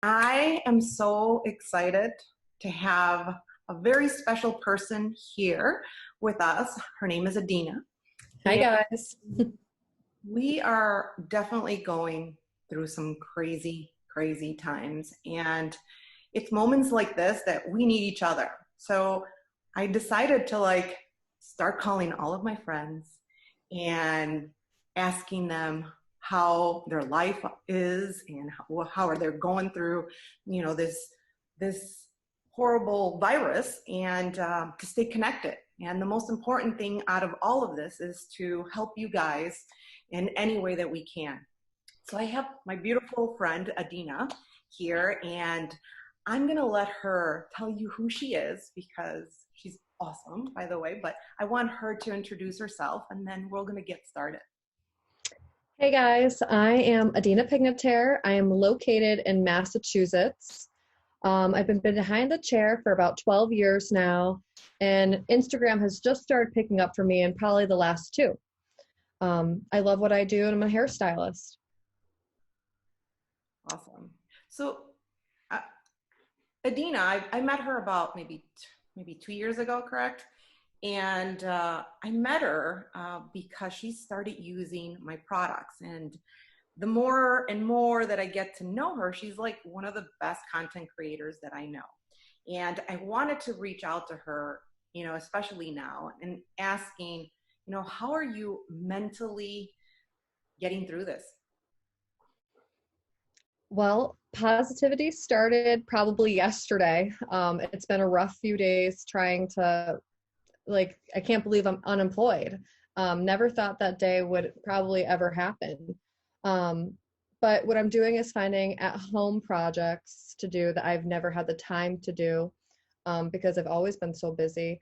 I am so excited to have a very special person here with us. Her name is Adina. Hi And guys. we are definitely going through some crazy, crazy times. And it's moments like this that we need each other. So I decided to start calling all of my friends and asking them how their life is and how are they going through, this horrible virus, and to stay connected. And the most important thing out of all of this is to help you guys in any way that we can. So I have my beautiful friend Adina here, and I'm gonna let her tell you who she is because she's awesome, by the way, but I want her to introduce herself and then we're gonna get started. Hey guys, I am Adina Pignatare. I am located in Massachusetts. I've been behind the chair for about 12 years now, and Instagram has just started picking up for me in probably the last two. I love what I do, and I'm a hairstylist. Awesome. So uh, Adina, I met her about maybe 2 years ago, correct? And I met her because she started using my products. And the more and more that I get to know her, she's like one of the best content creators that I know. And I wanted to reach out to her, especially now, and asking, how are you mentally getting through this? Well, positivity started probably yesterday. It's been a rough few days trying to, I can't believe I'm unemployed. Never thought that day would probably ever happen. Um, but what I'm doing is finding at-home projects to do that I've never had the time to do because I've always been so busy.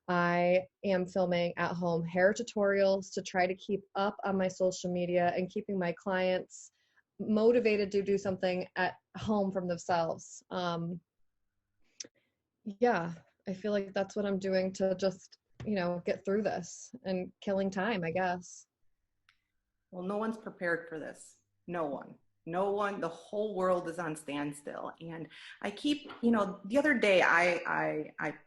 I am filming at-home hair tutorials to try to keep up on my social media and keeping my clients motivated to do something at home from themselves. Yeah, I feel like that's what I'm doing to just, get through this and killing time, I guess. Well, no one's prepared for this. No one. No one. The whole world is on standstill. And I keep, the other day I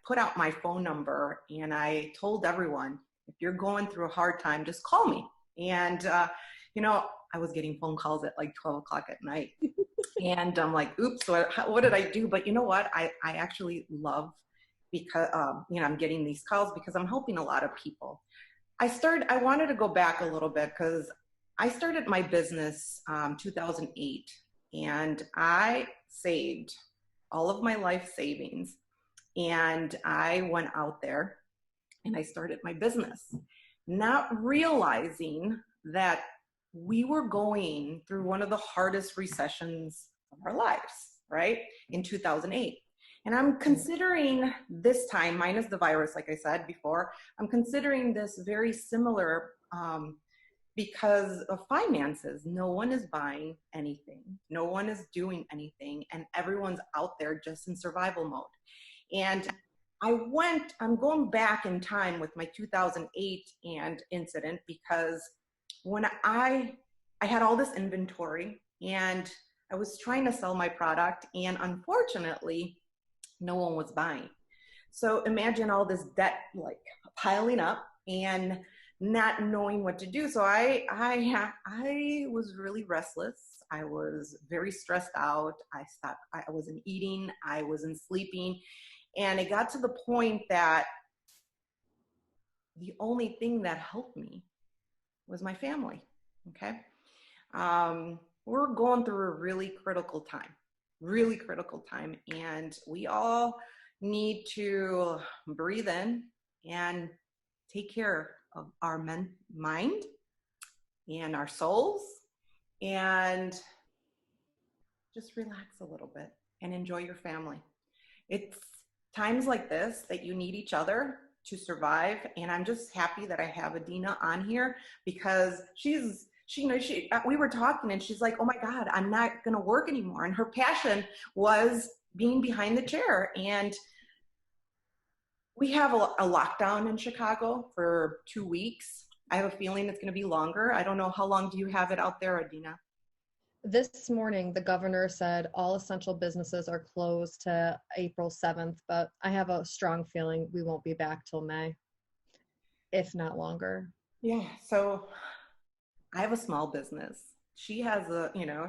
put out my phone number and I told everyone, if you're going through a hard time, just call me. And I was getting phone calls at like 12 o'clock at night. And I'm like, oops, what did I do? But you know what? I actually love because, I'm getting these calls because I'm helping a lot of people. I wanted to go back a little bit because I started my business 2008, and I saved all of my life savings, and I went out there and I started my business, not realizing that we were going through one of the hardest recessions of our lives, right? In 2008. And I'm considering this time, minus the virus, like I said before, I'm considering this very similar because of finances. No one is buying anything. No one is doing anything. And everyone's out there just in survival mode. And I'm going back in time with my 2008 incident because when I had all this inventory and I was trying to sell my product, and unfortunately, no one was buying. So imagine all this debt piling up and not knowing what to do. So I was really restless. I was very stressed out. I wasn't eating. I wasn't sleeping. And it got to the point that the only thing that helped me was my family. Okay. We're going through a really critical time. And we all need to breathe in and take care of our mind and our souls, and just relax a little bit and enjoy your family. It's times like this that you need each other to survive. And I'm just happy that I have Adina on here because we were talking and she's like, oh my God, I'm not going to work anymore. And her passion was being behind the chair. And we have a lockdown in Chicago for 2 weeks. I have a feeling it's going to be longer. I don't know. How long do you have it out there, Adina? This morning, the governor said all essential businesses are closed to April 7th, but I have a strong feeling we won't be back till May, if not longer. Yeah. So I have a small business. She has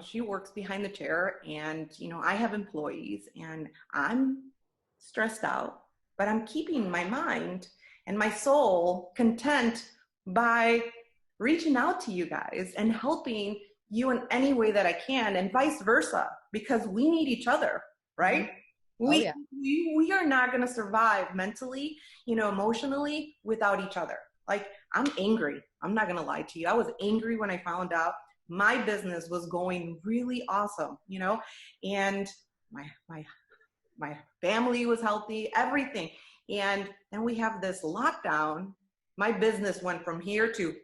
she works behind the chair and, I have employees and I'm stressed out, but I'm keeping my mind and my soul content by reaching out to you guys and helping you in any way that I can and vice versa because we need each other, Mhm. right? Oh, We yeah. we are not going to survive mentally, emotionally without each other. Like I'm angry. I'm not going to lie to you. I was angry when I found out my business was going really awesome, and my my family was healthy, everything. And then we have this lockdown. My business went from here to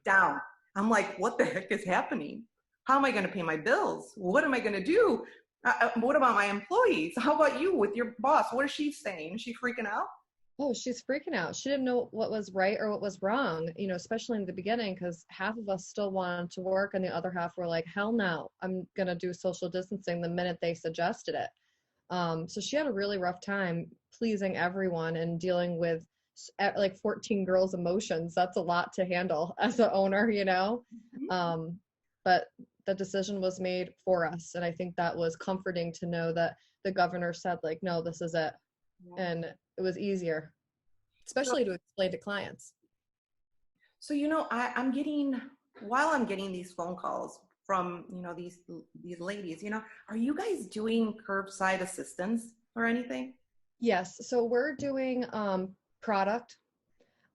down. I'm like, what the heck is happening? How am I going to pay my bills? What am I going to do? What about my employees? How about you with your boss? What is she saying? Is she freaking out? Oh, she's freaking out. She didn't know what was right or what was wrong, especially in the beginning, because half of us still wanted to work and the other half were like, hell no, I'm going to do social distancing the minute they suggested it. So she had a really rough time pleasing everyone and dealing with like 14 girls' emotions. That's a lot to handle as an owner. Um, but the decision was made for us. And I think that was comforting to know that the governor said, like, no, this is it. Yeah. And it was easier, So, especially to explain to clients. so I'm getting while I'm getting these phone calls from these ladies. Are you guys doing curbside assistance or anything? Yes. So we're doing product,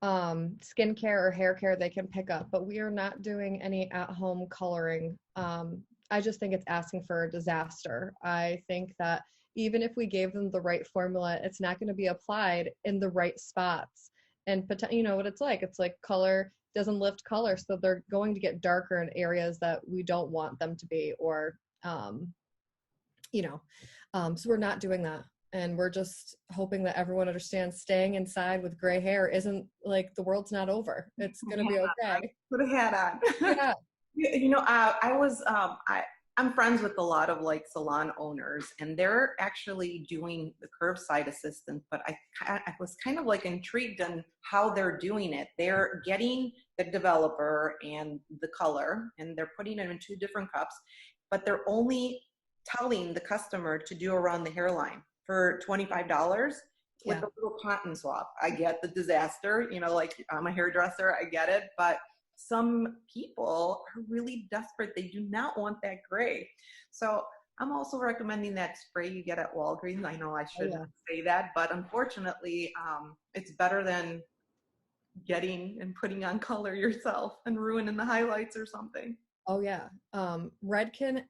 skincare or hair care they can pick up, but we are not doing any at-home coloring. I just think it's asking for a disaster. I think that even if we gave them the right formula, it's not going to be applied in the right spots. And you know what it's like? It's like color doesn't lift color, so they're going to get darker in areas that we don't want them to be, or you know, so we're not doing that. And we're just hoping that everyone understands staying inside with gray hair isn't like the world's not over. It's going to be I okay. put a hat on. Yeah. I'm friends with a lot of like salon owners, and they're actually doing the curbside assistance. But I was kind of like intrigued on how they're doing it. They're getting the developer and the color, and they're putting it in two different cups, but they're only telling the customer to do around the hairline for $25 with Yeah. a little cotton swab. I get the disaster, like I'm a hairdresser, I get it, but some people are really desperate. They do not want that gray. So I'm also recommending that spray you get at Walgreens. I know I Oh, shouldn't yeah. say that, but unfortunately, it's better than getting and putting on color yourself and ruining the highlights or something. Oh, yeah. Redken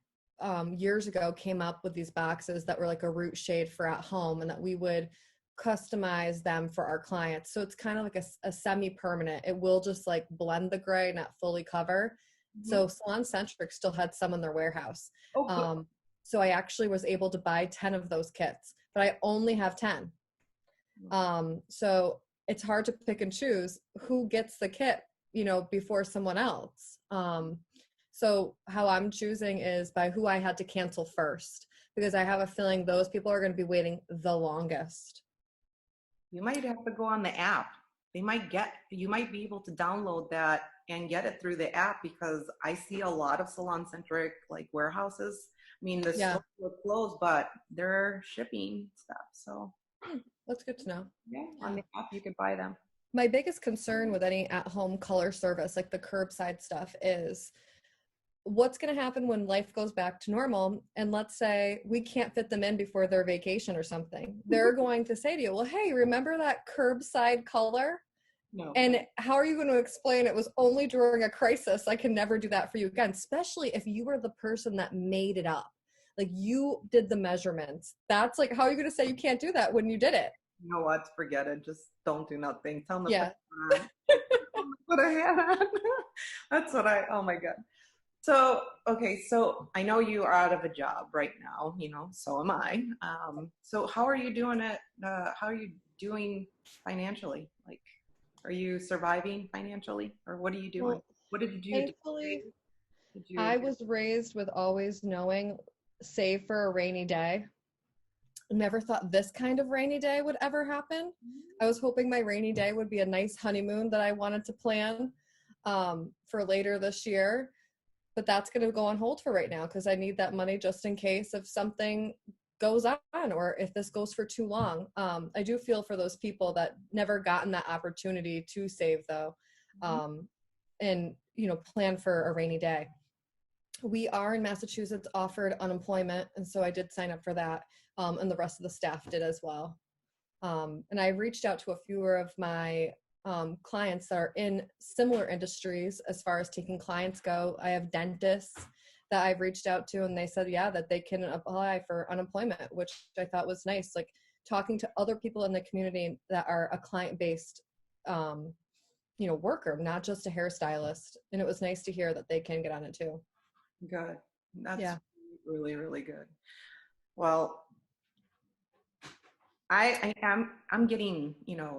years ago came up with these boxes that were like a root shade for at home, and that we would customize them for our clients. So it's kind of like a semi-permanent. It will just like blend the gray, not fully cover. Mm-hmm. So Salon Centric still had some in their warehouse. Oh, good. So I actually was able to buy 10 of those kits, but I only have 10. So it's hard to pick and choose who gets the kit, before someone else. So how I'm choosing is by who I had to cancel first, because I have a feeling those people are going to be waiting the longest. You might have to go on the app. You might be able to download that and get it through the app because I see a lot of salon centric like warehouses. I mean, the Yeah, stores are closed, but they're shipping stuff. So that's good to know. yeah, on Yeah. the app you could buy them. My biggest concern with any at-home color service, like the curbside stuff, is what's going to happen when life goes back to normal, and let's say we can't fit them in before their vacation or something. They're going to say to you, well, hey, remember that curbside color? No. And how are you going to explain it was only during a crisis? I can never do that for you again, especially if you were the person that made it up. Like you did the measurements. That's like, how are you going to say you can't do that when you did it? You know what? Forget it. Just don't do nothing. Tell them to put Yeah. it on. Tell them to put a hat on. That's what oh my God. So, okay, so I know you are out of a job right now, so am I. So how are you doing it? How are you doing financially? Like, are you surviving financially or what are you doing? Well, What did you do? thankfully, Did you I was raised with always knowing save for a rainy day. Never thought this kind of rainy day would ever happen. I was hoping my rainy day would be a nice honeymoon that I wanted to plan for later this year, but that's going to go on hold for right now because I need that money just in case if something goes on or if this goes for too long. I do feel for those people that never gotten that opportunity to save though, and plan for a rainy day. We are in Massachusetts offered unemployment, and so I did sign up for that, and the rest of the staff did as well. And I reached out to a few of my clients that are in similar industries as far as taking clients go. I have dentists that I've reached out to, and they said, yeah, that they can apply for unemployment, which I thought was nice. Like talking to other people in the community that are a client-based, worker, not just a hairstylist. And it was nice to hear that they can get on it too. good? That's Yeah. really, really good. Well, I'm getting,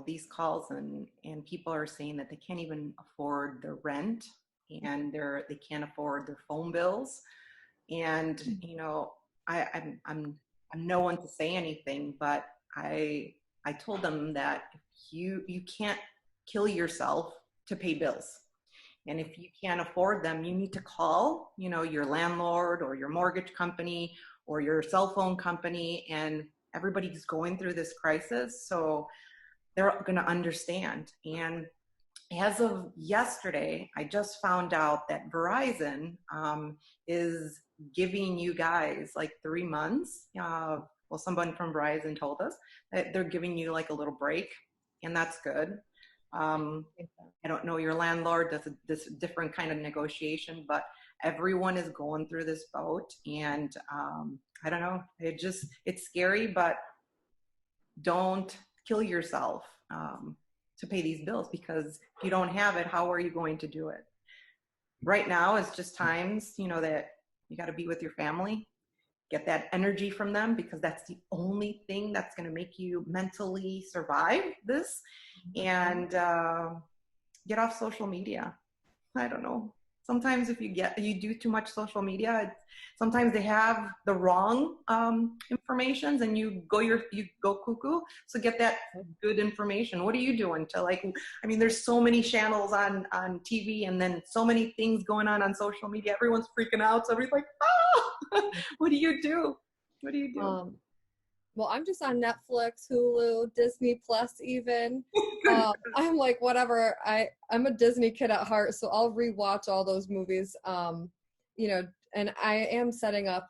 these calls and people are saying that they can't even afford their rent and they can't afford their phone bills. And, I'm no one to say anything, but I told them that if you can't kill yourself to pay bills. And if you can't afford them, you need to call, your landlord or your mortgage company or your cell phone company. And everybody's going through this crisis, so they're going to understand. And as of yesterday, I just found out that Verizon is giving you guys like 3 months. Well, someone from Verizon told us that they're giving you like a little break, and that's good. I don't know your landlord does this different kind of negotiation, but everyone is going through this boat, and I don't know. It's scary, but don't kill yourself to pay these bills, because if you don't have it, how are you going to do it? Right now, it's just times, that you got to be with your family, get that energy from them, because that's the only thing that's going to make you mentally survive this, and get off social media. I don't know. Sometimes if you do too much social media, sometimes they have the wrong informations, and you go cuckoo. So get that good information. What are you doing to there's so many channels on TV, and then so many things going on social media. Everyone's freaking out. So everybody's like, oh, what do you do? What do you do? Well, I'm just on Netflix, Hulu, Disney Plus even. I'm like, whatever. I'm a Disney kid at heart, so I'll rewatch all those movies. And I am setting up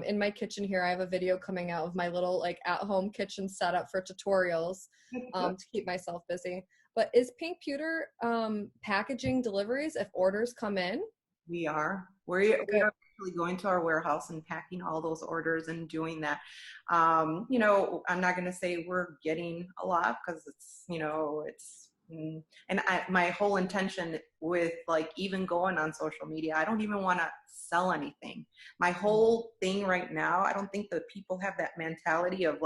in my kitchen here. I have a video coming out of my little like at-home kitchen setup for tutorials to keep myself busy. But is Pink Pewter packaging deliveries if orders come in? We are. We are actually going to our warehouse and packing all those orders and doing that. I'm not going to say we're getting a lot, because my whole intention with even going on social media, I don't even want to sell anything. My whole thing right now, I don't think that people have that mentality of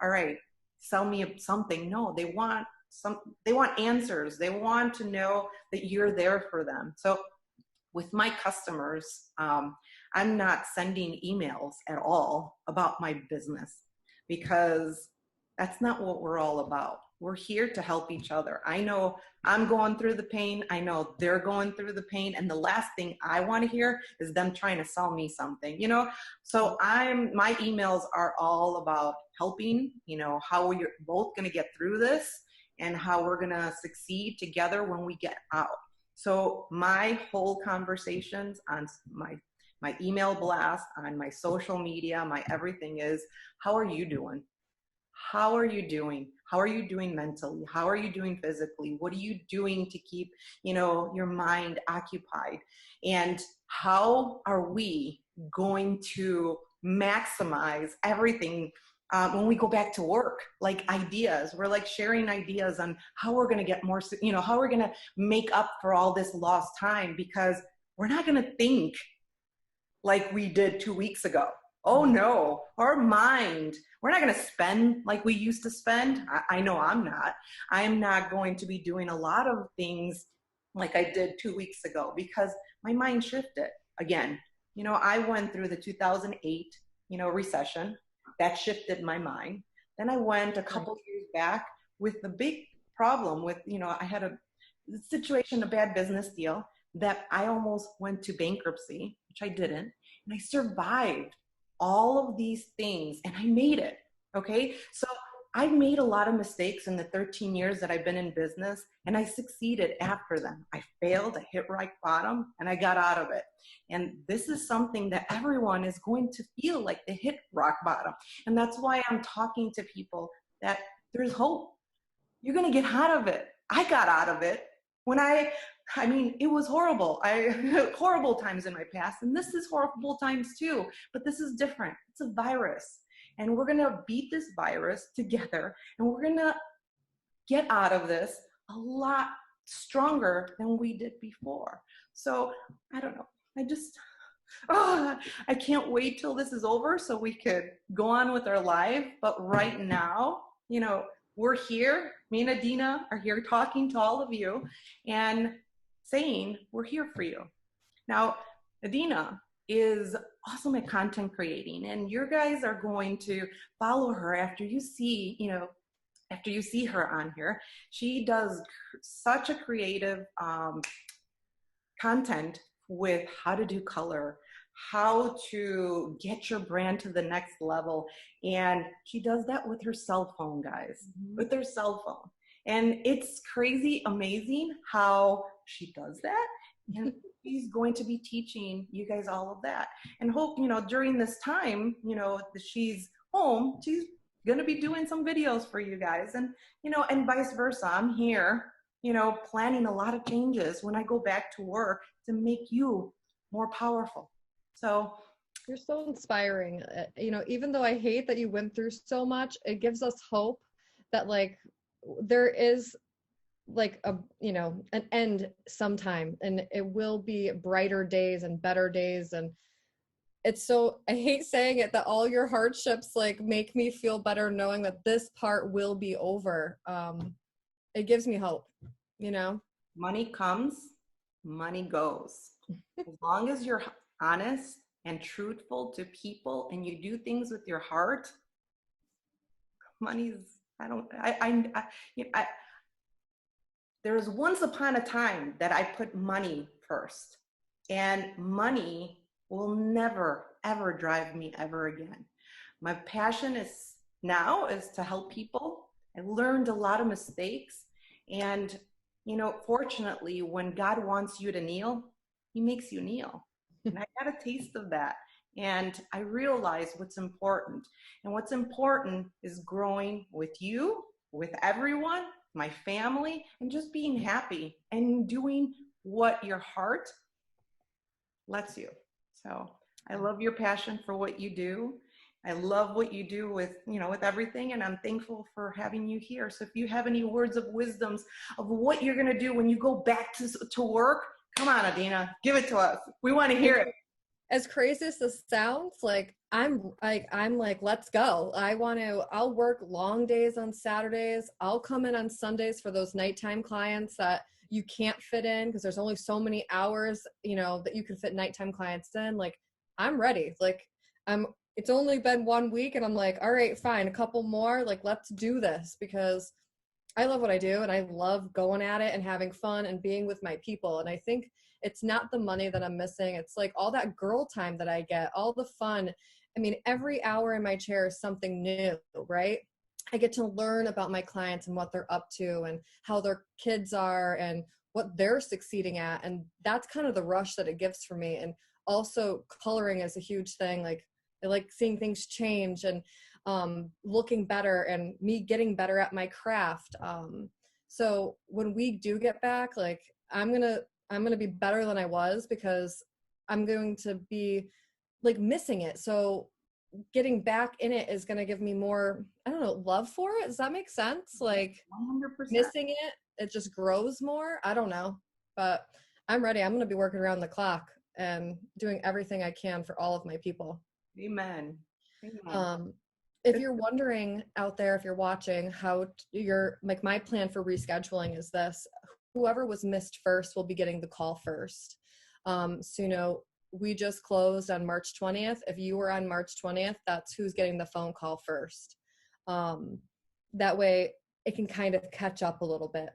all right, sell me something. No, they want answers. They want to know that you're there for them. So with my customers, I'm not sending emails at all about my business, because that's not what we're all about. We're here to help each other. I know I'm going through the pain. I know they're going through the pain. And the last thing I want to hear is them trying to sell me something, So my emails are all about helping, how we're both going to get through this and how we're going to succeed together when we get out. So my whole conversations on my email blast, on my social media, my everything is, how are you doing? How are you doing? How are you doing mentally? How are you doing physically? What are you doing to keep, your mind occupied? And how are we going to maximize everything when we go back to work, ideas? We're sharing ideas on how we're going to get more, how we're going to make up for all this lost time, because we're not going to think like we did 2 weeks ago. Oh no, our mind, we're not going to spend like we used to spend. I know I'm not. I'm not going to be doing a lot of things like I did 2 weeks ago, because my mind shifted. again, I went through the 2008, recession. That shifted my mind. Then I went a Right. couple years back with the big problem with, I had a situation, a bad business deal that I almost went to bankruptcy, which I didn't. And I survived all of these things and I made it. Okay. So I've made a lot of mistakes in the 13 years that I've been in business, and I succeeded after them. I failed, I hit rock bottom, and I got out of it. And this is something that everyone is going to feel like they hit rock bottom. And that's why I'm talking to people that there's hope. You're going to get out of it. I got out of it when I mean, it was horrible. Horrible times in my past, and this is horrible times too, but this is different. It's a virus. And we're going to beat this virus together, and we're going to get out of this a lot stronger than we did before. So I don't know. I can't wait till this is over so we could go on with our life. But right now, we're here. Me and Adina are here talking to all of you and saying we're here for you. Now, Adina is awesome at content creating, and you guys are going to follow her after you see, her on here. She does such a creative content with how to do color, how to get your brand to the next level. And she does that with her cell phone, guys, with her cell phone. And it's crazy, amazing how she does that. And she's going to be teaching you guys all of that. And hope, during this time, that she's home, she's going to be doing some videos for you guys. And, and vice versa. I'm here, planning a lot of changes when I go back to work to make you more powerful. So You're so inspiring. Even though I hate that you went through so much, it gives us hope that like there is like an end sometime, and it will be brighter days and better days. And it's so, I hate saying it, that all your hardships like make me feel better knowing that this part will be over. It gives me hope. Money comes, money goes. As long as you're honest and truthful to people and you do things with your heart, money's, there was once upon a time that I put money first, and money will never, ever drive me ever again. My passion is to help people. I learned a lot of mistakes, and fortunately, when God wants you to kneel, he makes you kneel. And I got a taste of that. And I realized what's important. And what's important is growing with you, with everyone, my family, and just being happy and doing what your heart lets you. So I love your passion for what you do. I love what you do with, with everything, and I'm thankful for having you here. So if you have any words of wisdoms of what you're going to do when you go back to work, come on, Adina, give it to us. We want to hear it. As crazy as this sounds, I'm like, let's go. I'll work long days on Saturdays. I'll come in on Sundays for those nighttime clients that you can't fit in because there's only so many hours, that you can fit nighttime clients in. Like, I'm ready. It's only been 1 week and I'm like, all right, fine, a couple more. Like, let's do this, because I love what I do and I love going at it and having fun and being with my people. And I think it's not the money that I'm missing. It's like all that girl time that I get, all the fun. I mean, every hour in my chair is something new, right? I get to learn about my clients and what they're up to and how their kids are and what they're succeeding at. And that's kind of the rush that it gives for me. And also coloring is a huge thing. Like, I like seeing things change and looking better and me getting better at my craft. So when we do get back, like, I'm gonna be better than I was, because I'm going to be like missing it. So getting back in it is gonna give me more, I don't know, love for it. Does that make sense? Like 100%. missing it just grows more. I don't know, but I'm ready. I'm gonna be working around the clock and doing everything I can for all of my people. Amen. Amen. If you're wondering out there, if you're watching, how my plan for rescheduling is this: whoever was missed first will be getting the call first. So, we just closed on March 20th. If you were on March 20th, that's who's getting the phone call first. That way it can kind of catch up a little bit.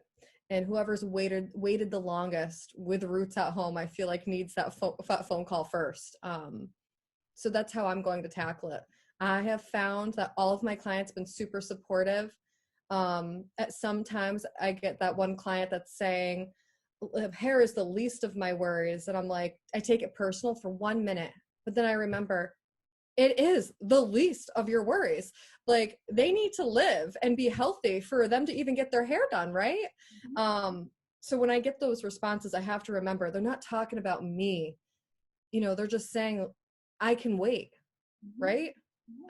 And whoever's waited the longest with roots at home, I feel like needs that phone call first. So that's how I'm going to tackle it. I have found that all of my clients have been super supportive. At sometimes I get that one client that's saying, hair is the least of my worries. And I'm like, I take it personal for 1 minute, but then I remember it is the least of your worries. Like, they need to live and be healthy for them to even get their hair done, right? So when I get those responses, I have to remember they're not talking about me. They're just saying I can wait, right?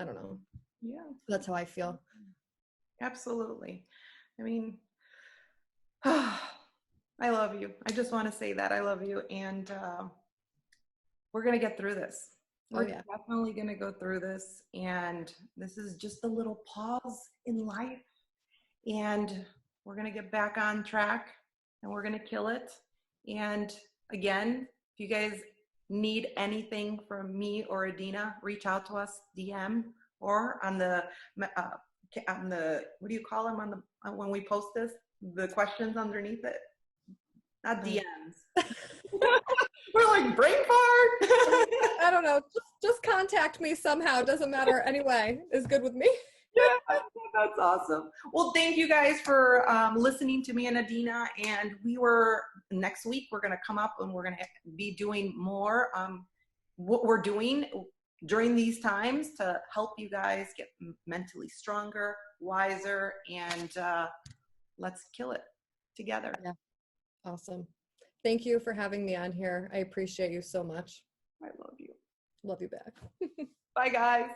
I don't know. Yeah. That's how I feel. Absolutely. I mean, I love you. I just want to say that I love you. And we're going to get through this. We're definitely going to go through this. And this is just a little pause in life. And we're going to get back on track and we're going to kill it. And again, if you guys need anything from me or Adina, reach out to us, DM, or on the what do you call them when we post this? The questions underneath it. Not DMs. We're like brain fart. I don't know. Just contact me somehow. Doesn't matter. Anyway, is good with me. Yeah, that's awesome. Well, thank you guys for listening to me and Adina. And next week, we're going to come up and we're going to be doing more what we're doing during these times to help you guys get mentally stronger, wiser, and let's kill it together. Yeah. Awesome. Thank you for having me on here. I appreciate you so much. I love you. Love you back. Bye, guys.